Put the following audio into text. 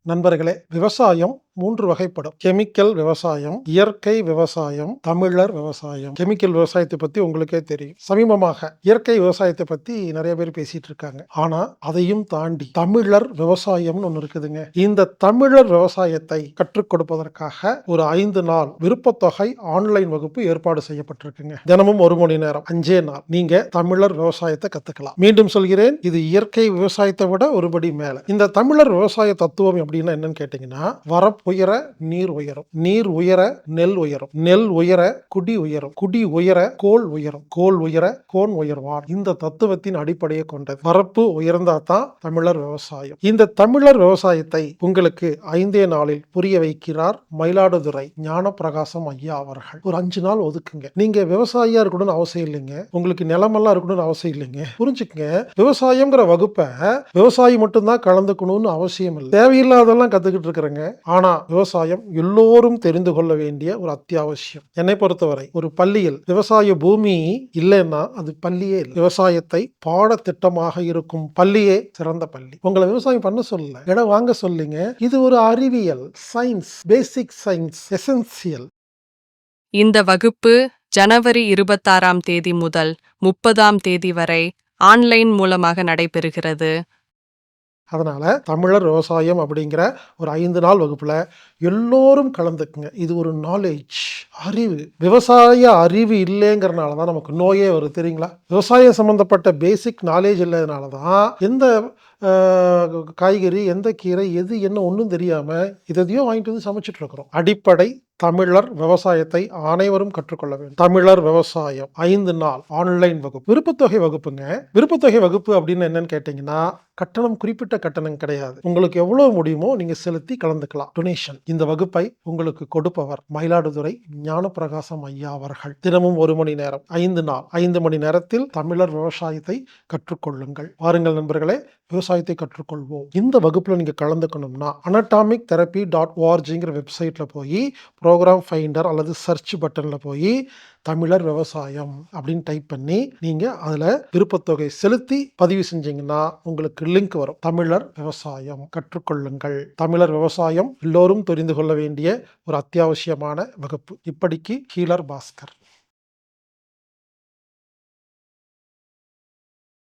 நண்பர்களே, விவசாயம் 3 வகைப்படும். கெமிக்கல் விவசாயம், இயற்கை விவசாயம், தமிழர் விவசாயம். கெமிக்கல் விவசாயத்தை பத்தி உங்களுக்கே தெரியும். சமீபமாக இயற்கை விவசாயத்தை பத்தி நிறைய பேர் பேசிட்டு இருக்காங்க. ஆனா அதையும் தாண்டி தமிழர் விவசாயம்னு ஒண்ணு இருக்குதுங்க. இந்த தமிழர் விவசாயத்தை கற்றுக் கொடுப்பதற்காக ஒரு 5 நாள் விருப்பத்தொகை ஆன்லைன் வகுப்பு ஏற்பாடு செய்யப்பட்டிருக்குங்க. தினமும் 1 மணி நேரம், 5 நாள் நீங்க தமிழர் விவசாயத்தை கத்துக்கலாம். மீண்டும் சொல்கிறேன், இது இயற்கை விவசாயத்தை விட ஒருபடி மேல. இந்த தமிழர் விவசாய தத்துவம் அப்படின்னா என்னன்னு கேட்டீங்கன்னா, வரப்புயர நீர் உயரும், நீர் உயர நெல் உயரும், நெல் உயர குடி உயரும், குடி உயர கோல் உயரும், கோல் உயர கோன் உயர்வான். இந்த தத்துவத்தின் அடிப்படையை கொண்டது. வரப்பு உயர்ந்தா தான் தமிழர் விவசாயம். இந்த தமிழர் விவசாயத்தை உங்களுக்கு 5 நாளில் புரிய வைக்கிறார் மயிலாடுதுறை ஞானப்பிரகாசம் ஐயா அவர்கள். ஒரு 5 நாள் ஒதுக்குங்க. நீங்க விவசாயியா இருக்கணும்னு அவசியம் இல்லைங்க, உங்களுக்கு நிலமெல்லாம் இருக்கணும்னு அவசியம் இல்லைங்க. புரிஞ்சுக்கங்க, விவசாயம்ங்கிற வகுப்பை விவசாயி மட்டும்தான் கலந்துக்கணும்னு அவசியம் இல்லை. தேவையில்லாதெல்லாம் கத்துக்கிட்டு இருக்கிறேங்க. ஆனா விவசாயம் எல்லோரும் தெரிந்து கொள்ள வேண்டிய ஒரு அத்தியாவசியம். என்னை பொறுத்தவரை ஒரு பள்ளியில் விவசாய பூமி இல்லைன்னா அது பள்ளியே இல்லை. விவசாயத்தை பாடத்திட்டமாக இருக்கும் பள்ளியே சிறந்த பள்ளி. உங்களை விவசாயம் பண்ண சொல்லல, இடம் வாங்க சொல்லுங்க. இது ஒரு அறிவியல், சயின்ஸ், பேசிக் சயின்ஸ், எசென்சியல். இந்த வகுப்பு ஜனவரி 26ஆம் தேதி முதல் 30ஆம் தேதி வரை ஆன்லைன் மூலமாக நடைபெறுகிறது. அதனால தமிழர் விவசாயம் அப்படிங்கிற ஒரு 5 நாள் வகுப்புல எல்லோரும் கலந்துக்குங்க. இது ஒரு நாலேஜ், அறிவு. விவசாய அறிவு இல்லைங்கிறனால தான் நமக்கு நோயே வரும், தெரியுங்களா? விவசாயம் சம்பந்தப்பட்ட பேசிக் நாலேஜ் இல்லாதனால தான் எந்த காய்கறி, எந்த கீரை, எது என்ன ஒன்றும் தெரியாம இதையும் வாங்கிட்டு வந்து சமைச்சிட்டு இருக்கிறோம். அடிப்படை தமிழர் விவசாயத்தை அனைவரும் கற்றுக்கொள்ள வேண்டும். தமிழர் விவசாயம் 5 நாள் ஆன்லைன் வகுப்பு, விருப்பத்தொகை வகுப்புங்க. விருப்பத்தொகை வகுப்பு அப்படின்னு என்னன்னு கேட்டீங்கன்னா, கட்டணம் குறிப்பிட்ட கட்டணம் கிடையாது. உங்களுக்கு எவ்வளவு முடியுமோ நீங்க செலுத்தி கலந்துக்கலாம், டொனேஷன். இந்த வகுப்பை உங்களுக்கு கொடுப்பவர் மயிலாடுதுறை ஞானப்பிரகாசம் ஐயா அவர்கள். தினமும் 1 மணி நேரம், 5 நாள், 5 மணி நேரத்தில் தமிழர் விவசாயத்தை கற்றுக்கொள்ளுங்கள். வாருங்கள் நண்பர்களே, விவசாயத்தை கற்றுக்கொள்வோம். இந்த வகுப்புல நீங்க கலந்துக்கணும்னா anatomictherapy.orgங்கிற வெப்சைட்ல போய் ப்ரோக்ராம் ஃபைண்டர் அல்லது சர்ச் பட்டன்ல போய் தமிழர் விவசாயம் அப்படின்னு டைப் பண்ணி நீங்க அதுல விருப்பத்தொகை செலுத்தி பதிவு செஞ்சீங்கன்னா உங்களுக்கு லிங்க் வரும். தமிழர் விவசாயம் கற்றுக்கொள்ளுங்கள். தமிழர் விவசாயம் எல்லோரும் தெரிந்து கொள்ள வேண்டிய ஒரு அத்தியாவசியமான வகுப்பு. இப்படிக்கு ஹீலர் பாஸ்கர்.